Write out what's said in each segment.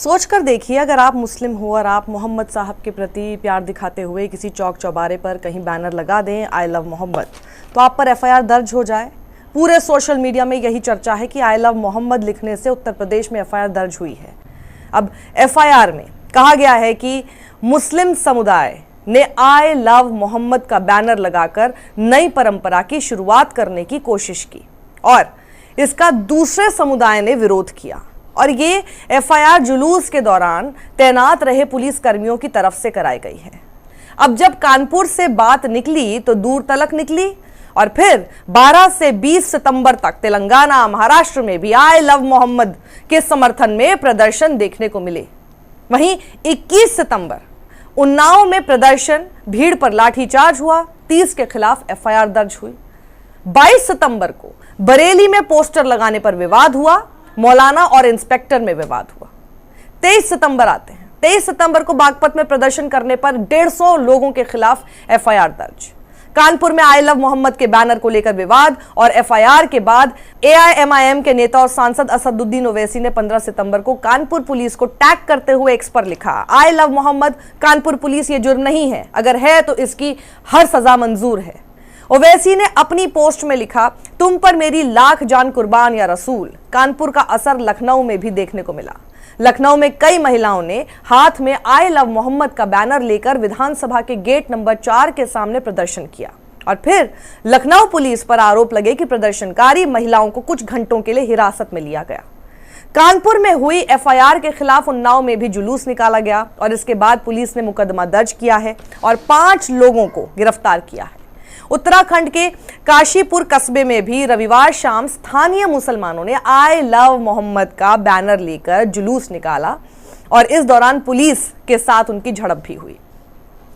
सोच कर देखिए, अगर आप मुस्लिम हो और आप मोहम्मद साहब के प्रति प्यार दिखाते हुए किसी चौक चौबारे पर कहीं बैनर लगा दें आई लव मोहम्मद, तो आप पर एफआईआर दर्ज हो जाए। पूरे सोशल मीडिया में यही चर्चा है कि आई लव मोहम्मद लिखने से उत्तर प्रदेश में एफआईआर दर्ज हुई है। अब एफआईआर में कहा गया है कि मुस्लिम समुदाय ने आई लव मोहम्मद का बैनर लगाकर नई परंपरा की शुरुआत करने की कोशिश की और इसका दूसरे समुदाय ने विरोध किया और ये एफआईआर जुलूस के दौरान तैनात रहे पुलिस कर्मियों की तरफ से कराई गई है। अब जब कानपुर से बात निकली तो दूर तलक निकली और फिर 12 से 20 सितंबर तक तेलंगाना, महाराष्ट्र में भी आई लव मोहम्मद के समर्थन में प्रदर्शन देखने को मिले। वहीं 21 सितंबर उन्नाव में प्रदर्शन, भीड़ पर लाठीचार्ज हुआ, 30 के खिलाफ एफआईआर दर्ज हुई। 22 सितंबर को बरेली में पोस्टर लगाने पर विवाद हुआ, मौलाना और इंस्पेक्टर में विवाद हुआ। 23 सितंबर आते हैं, 23 सितंबर को बागपत में प्रदर्शन करने पर 150 लोगों के खिलाफ एफआईआर दर्ज। कानपुर में आई लव मोहम्मद के बैनर को लेकर विवाद और एफआईआर के बाद एआईएमआईएम के नेता और सांसद असदुद्दीन ओवैसी ने 15 सितंबर को कानपुर पुलिस को टैग करते हुए एक्स पर लिखा, I love Mohammad, Kanpur police ये जुर्म नहीं है, अगर है तो इसकी हर सजा मंजूर है। ओवैसी ने अपनी पोस्ट में लिखा, तुम पर मेरी लाख जान कुर्बान या रसूल। कानपुर का असर लखनऊ में भी देखने को मिला। लखनऊ में कई महिलाओं ने हाथ में आई लव मोहम्मद का बैनर लेकर विधानसभा के गेट नंबर 4 के सामने प्रदर्शन किया और फिर लखनऊ पुलिस पर आरोप लगे कि प्रदर्शनकारी महिलाओं को कुछ घंटों के लिए हिरासत में लिया गया। कानपुर में हुई एफआईआर के खिलाफ उन्नाव में भी जुलूस निकाला गया और इसके बाद पुलिस ने मुकदमा दर्ज किया है और 5 लोगों को गिरफ्तार किया है। उत्तराखंड के काशीपुर कस्बे में भी रविवार शाम स्थानीय मुसलमानों ने आई लव मोहम्मद का बैनर लेकर जुलूस निकाला और इस दौरान पुलिस के साथ उनकी झड़प भी हुई।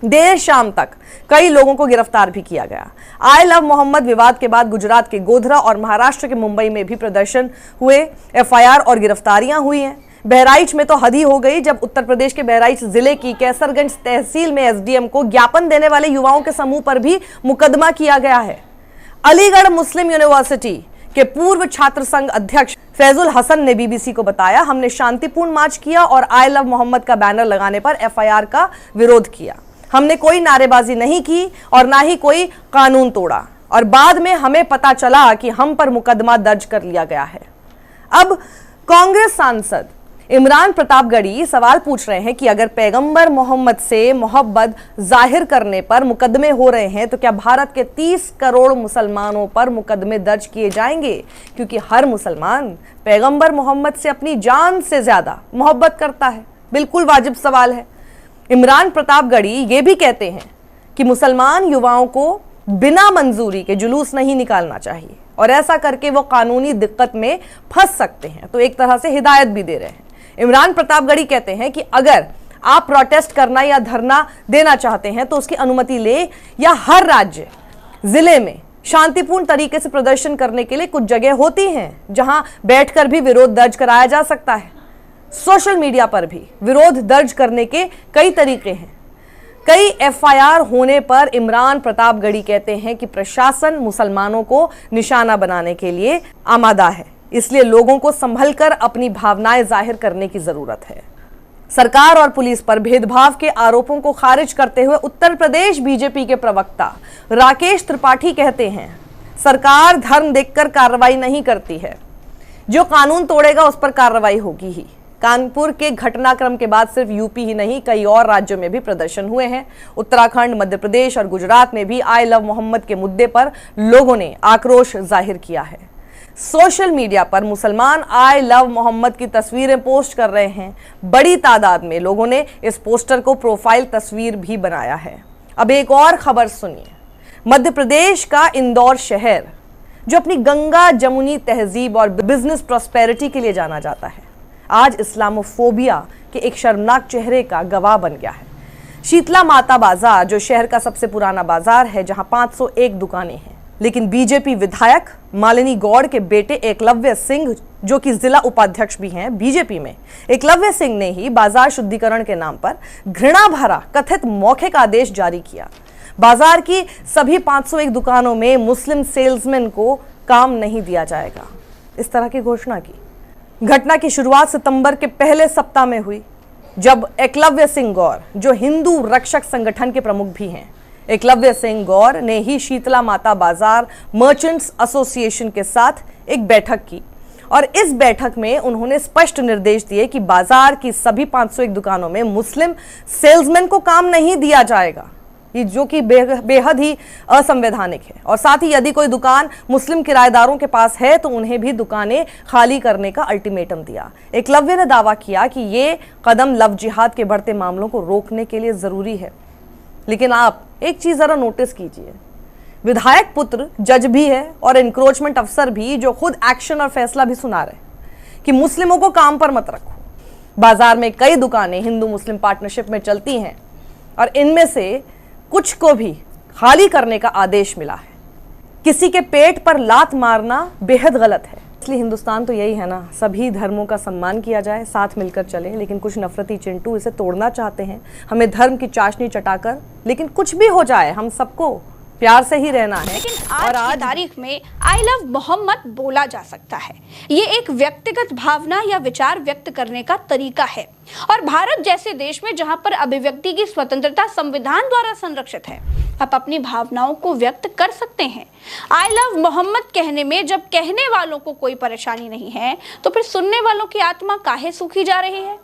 देर शाम तक कई लोगों को गिरफ्तार भी किया गया। आई लव मोहम्मद विवाद के बाद गुजरात के गोधरा और महाराष्ट्र के मुंबई में भी प्रदर्शन हुए, एफआईआर और गिरफ्तारियां हुई हैं। बहराइच में तो हद ही हो गई जब उत्तर प्रदेश के बहराइच जिले की कैसरगंज तहसील में एसडीएम को ज्ञापन देने वाले युवाओं के समूह पर भी मुकदमा किया गया है। अलीगढ़ मुस्लिम यूनिवर्सिटी के पूर्व छात्र संघ अध्यक्ष फैजुल हसन ने बीबीसी को बताया, हमने शांतिपूर्ण मार्च किया और आई लव मोहम्मद का बैनर लगाने पर एफआईआर का विरोध किया। हमने कोई नारेबाजी नहीं की और ना ही कोई कानून तोड़ा और बाद में हमें पता चला कि हम पर मुकदमा दर्ज कर लिया गया है। अब कांग्रेस सांसद इमरान प्रतापगढ़ी सवाल पूछ रहे हैं कि अगर पैगंबर मोहम्मद से मोहब्बत जाहिर करने पर मुकदमे हो रहे हैं तो क्या भारत के 30 करोड़ मुसलमानों पर मुकदमे दर्ज किए जाएंगे, क्योंकि हर मुसलमान पैगंबर मोहम्मद से अपनी जान से ज्यादा मोहब्बत करता है। बिल्कुल वाजिब सवाल है। इमरान प्रतापगढ़ी ये भी कहते हैं कि मुसलमान युवाओं को बिना मंजूरी के जुलूस नहीं निकालना चाहिए और ऐसा करके वो कानूनी दिक्कत में फंस सकते हैं, तो एक तरह से हिदायत भी दे रहे हैं। इमरान प्रतापगढ़ी कहते हैं कि अगर आप प्रोटेस्ट करना या धरना देना चाहते हैं तो उसकी अनुमति ले या हर राज्य जिले में शांतिपूर्ण तरीके से प्रदर्शन करने के लिए कुछ जगह होती हैं जहां बैठकर भी विरोध दर्ज कराया जा सकता है। सोशल मीडिया पर भी विरोध दर्ज करने के कई तरीके हैं। कई एफआईआर होने पर इमरान प्रतापगढ़ी कहते हैं कि प्रशासन मुसलमानों को निशाना बनाने के लिए आमादा है, इसलिए लोगों को संभलकर अपनी भावनाएं जाहिर करने की जरूरत है। सरकार और पुलिस पर भेदभाव के आरोपों को खारिज करते हुए उत्तर प्रदेश बीजेपी के प्रवक्ता राकेश त्रिपाठी कहते हैं, सरकार धर्म देखकर कार्रवाई नहीं करती है, जो कानून तोड़ेगा उस पर कार्रवाई होगी ही। कानपुर के घटनाक्रम के बाद सिर्फ यूपी ही नहीं कई और राज्यों में भी प्रदर्शन हुए हैं। उत्तराखंड, मध्य प्रदेश और गुजरात में भी आई लव मोहम्मद के मुद्दे पर लोगों ने आक्रोश जाहिर किया है। सोशल मीडिया पर मुसलमान आई लव मोहम्मद की तस्वीरें पोस्ट कर रहे हैं। बड़ी तादाद में लोगों ने इस पोस्टर को प्रोफाइल तस्वीर भी बनाया है। अब एक और खबर सुनिए। मध्य प्रदेश का इंदौर शहर, जो अपनी गंगा जमुनी तहजीब और बिजनेस प्रॉस्पेरिटी के लिए जाना जाता है, आज इस्लामोफोबिया के एक शर्मनाक चेहरे का गवाह बन गया है। शीतला माता बाजार, जो शहर का सबसे पुराना बाजार है, जहां 501 दुकानें हैं, लेकिन बीजेपी विधायक मालिनी गौड़ के बेटे एकलव्य सिंह, जो कि जिला उपाध्यक्ष भी हैं बीजेपी में, एकलव्य सिंह ने ही बाजार शुद्धिकरण के नाम पर घृणा भरा कथित मौखिक आदेश जारी किया। बाजार की सभी 501 दुकानों में मुस्लिम सेल्समैन को काम नहीं दिया जाएगा, इस तरह की घोषणा की। घटना की शुरुआत सितंबर के पहले सप्ताह में हुई, जब एकलव्य सिंह गौर, जो हिंदू रक्षक संगठन के प्रमुख भी हैं, एकलव्य सिंह गौर ने ही शीतला माता बाजार मर्चेंट्स एसोसिएशन के साथ एक बैठक की और इस बैठक में उन्होंने स्पष्ट निर्देश दिए कि बाजार की सभी 501 दुकानों में मुस्लिम सेल्समैन को काम नहीं दिया जाएगा, ये जो कि बेहद ही असंवैधानिक है। और साथ ही यदि कोई दुकान मुस्लिम किराएदारों के पास है तो उन्हें भी दुकानें खाली करने का अल्टीमेटम दिया। एकलव्य ने दावा किया कि ये कदम लव जिहाद के बढ़ते मामलों को रोकने के लिए जरूरी है। लेकिन आप एक चीज जरा नोटिस कीजिए, विधायक पुत्र जज भी है और एनक्रोचमेंट अफसर भी, जो खुद एक्शन और फैसला भी सुना रहे कि मुस्लिमों को काम पर मत रखो। बाजार में कई दुकानें हिंदू मुस्लिम पार्टनरशिप में चलती हैं और इनमें से कुछ को भी खाली करने का आदेश मिला है। किसी के पेट पर लात मारना बेहद गलत है। इसलिए हिंदुस्तान तो यही है ना, सभी धर्मों का सम्मान किया जाए, साथ मिलकर चले। लेकिन कुछ नफरती चिंटू इसे तोड़ना चाहते हैं, हमें धर्म की चाशनी चटाकर। लेकिन कुछ भी हो जाए, हम सबको प्यार से ही रहना है। लेकिन आज की तारीख में आई लव मोहम्मद बोला जा सकता है। ये एक व्यक्तिगत भावना या विचार व्यक्त करने का तरीका है और भारत जैसे देश में जहां पर अभिव्यक्ति की स्वतंत्रता संविधान द्वारा संरक्षित है, आप अपनी भावनाओं को व्यक्त कर सकते हैं। आई लव मोहम्मद कहने में जब कहने वालों को कोई परेशानी नहीं है तो फिर सुनने वालों की आत्मा काहे सूखी जा रही है।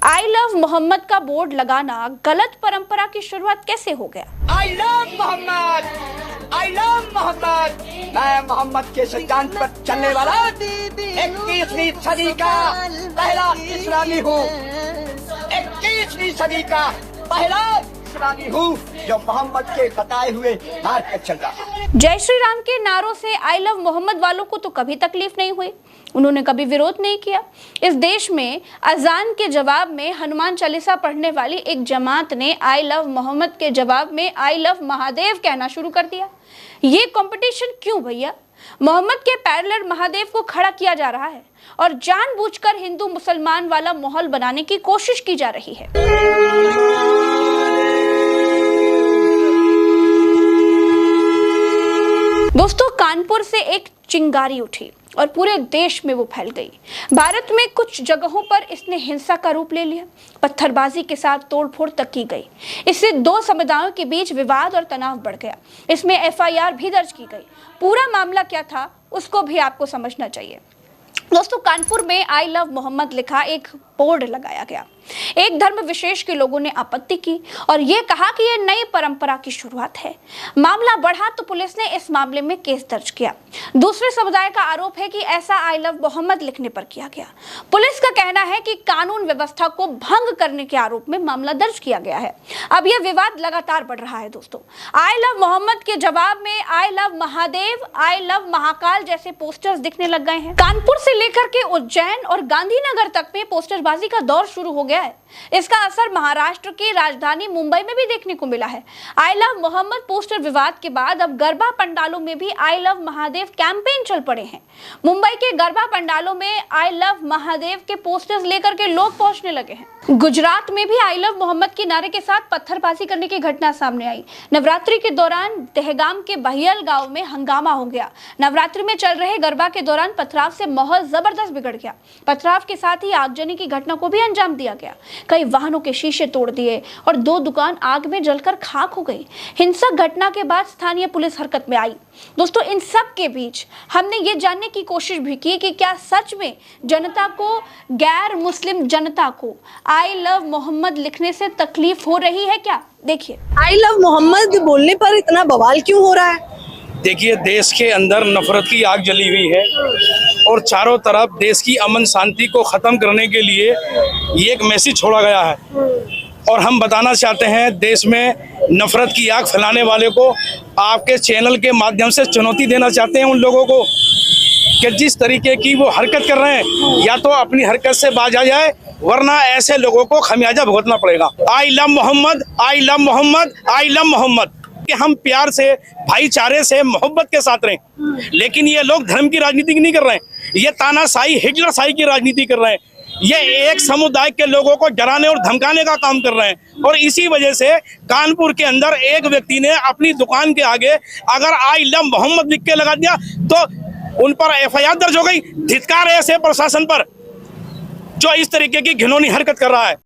आई लव मोहम्मद का बोर्ड लगाना गलत परंपरा की शुरुआत कैसे हो गया? I love Mohammad, I love Mohammad. मैं मोहम्मद के सिद्धांत पर चलने वाला 21वीं सदी का पहला इस्लामी हूँ। 21वीं सदी का पहला इस्लामी हूँ जो मोहम्मद के बताए हुए मार्ग पर चल रहा है। जय श्री राम के नारों से आई लव मोहम्मद वालों को तो कभी तकलीफ नहीं हुई, उन्होंने कभी विरोध नहीं किया। इस देश में अजान के जवाब में हनुमान चालीसा पढ़ने वाली एक जमात ने आई लव मोहम्मद के जवाब में आई लव महादेव कहना शुरू कर दिया। ये कंपटीशन क्यों भैया? मोहम्मद के पैरेलल महादेव को खड़ा किया जा रहा है और जानबूझकर हिंदू मुसलमान वाला माहौल बनाने की कोशिश की जा रही है। दोस्तों, कानपुर से एक चिंगारी उठी और पूरे देश में वो फैल गई। भारत में कुछ जगहों पर इसने हिंसा का रूप ले लिया, पत्थरबाजी के साथ तोड़फोड़ तक की गई। इससे दो समुदायों के बीच विवाद और तनाव बढ़ गया। इसमें एफआईआर भी दर्ज की गई। पूरा मामला क्या था उसको भी आपको समझना चाहिए। दोस्तों, कानपुर में आई लव मोहम्मद लिखा एक बोर्ड लगाया गया। एक धर्म विशेष के लोगों ने आपत्ति की और ये कहा कि यह नई परंपरा की शुरुआत है। मामला बढ़ा तो पुलिस ने इस मामले में केस दर्ज किया। दूसरे समुदाय का आरोप है कि ऐसा आई लव मोहम्मद लिखने पर किया गया। पुलिस का कहना है कि कानून व्यवस्था को भंग करने के आरोप में मामला दर्ज किया गया है। अब यह विवाद लगातार बढ़ रहा है। दोस्तों, आई लव मोहम्मद के जवाब में I love Mahadev, I love Mahakal जैसे पोस्टर्स दिखने लग गए हैं। कानपुर से लेकर के उज्जैन और गांधीनगर तक में पोस्टरबाजी का दौर शुरू हो गया है। इसका असर महाराष्ट्र की राजधानी मुंबई में भी देखने को मिला है। आई लव मोहम्मद पोस्टर विवाद के बाद अब गरबा पंडालों में भी आई लव महादेव कैंपेन चल पड़े हैं। मुंबई के गरबा पंडालों में आई लव महादेव के पोस्टर्स लेकर के लोग पहुंचने लगे हैं। गुजरात में भी आई लव मोहम्मद के नारे के साथ पत्थरबाजी करने की घटना सामने आई। नवरात्रि के दौरान दहगाम के बहियल गांव में हंगामा हो गया। नवरात्रि में चल रहे गरबा के दौरान पथराव से माहौल जबरदस्त बिगड़ गया। पथराव के साथ ही आगजनी की घटना को भी अंजाम दिया गया। कई वाहनों के शीशे तोड़ दिए और 2 दुकान आग में जलकर खाक हो गई। हिंसक घटना के बाद स्थानीय पुलिस हरकत में आई। दोस्तों, इन सब के बीच हमने ये जानने की कोशिश भी की कि क्या सच में जनता को, गैर मुस्लिम जनता को आई लव मोहम्मद लिखने से तकलीफ हो रही है क्या? देखिए, आई लव मोहम्मद बोलने पर इतना बवाल क्यों हो रहा है? देखिए, देश के अंदर नफरत की आग जली हुई है और चारों तरफ देश की अमन शांति को ख़त्म करने के लिए ये एक मैसेज छोड़ा गया है और हम बताना चाहते हैं देश में नफरत की आग फैलाने वाले को, आपके चैनल के माध्यम से चुनौती देना चाहते हैं उन लोगों को कि जिस तरीके की वो हरकत कर रहे हैं या तो अपनी हरकत से बाज आ जाए, वरना ऐसे लोगों को खमियाजा भुगतना पड़ेगा। I love Mohammad, I love Mohammad, I love Mohammad. कि हम प्यार से, भाईचारे से, मोहब्बत के साथ रहें, लेकिन ये लोग धर्म की राजनीति नहीं कर रहे हैं। ये तानाशाही, हिटलरशाही की राजनीति कर रहे हैं। ये एक समुदाय के लोगों को डराने और धमकाने का काम कर रहे हैं और इसी वजह से कानपुर के अंदर एक व्यक्ति ने अपनी दुकान के आगे अगर आई लव मोहम्मद लिख के लगा दिया तो उन पर एफआईआर दर्ज हो गई। धिक्कार है ऐसे प्रशासन पर जो इस तरीके की घिनौनी हरकत कर रहा है।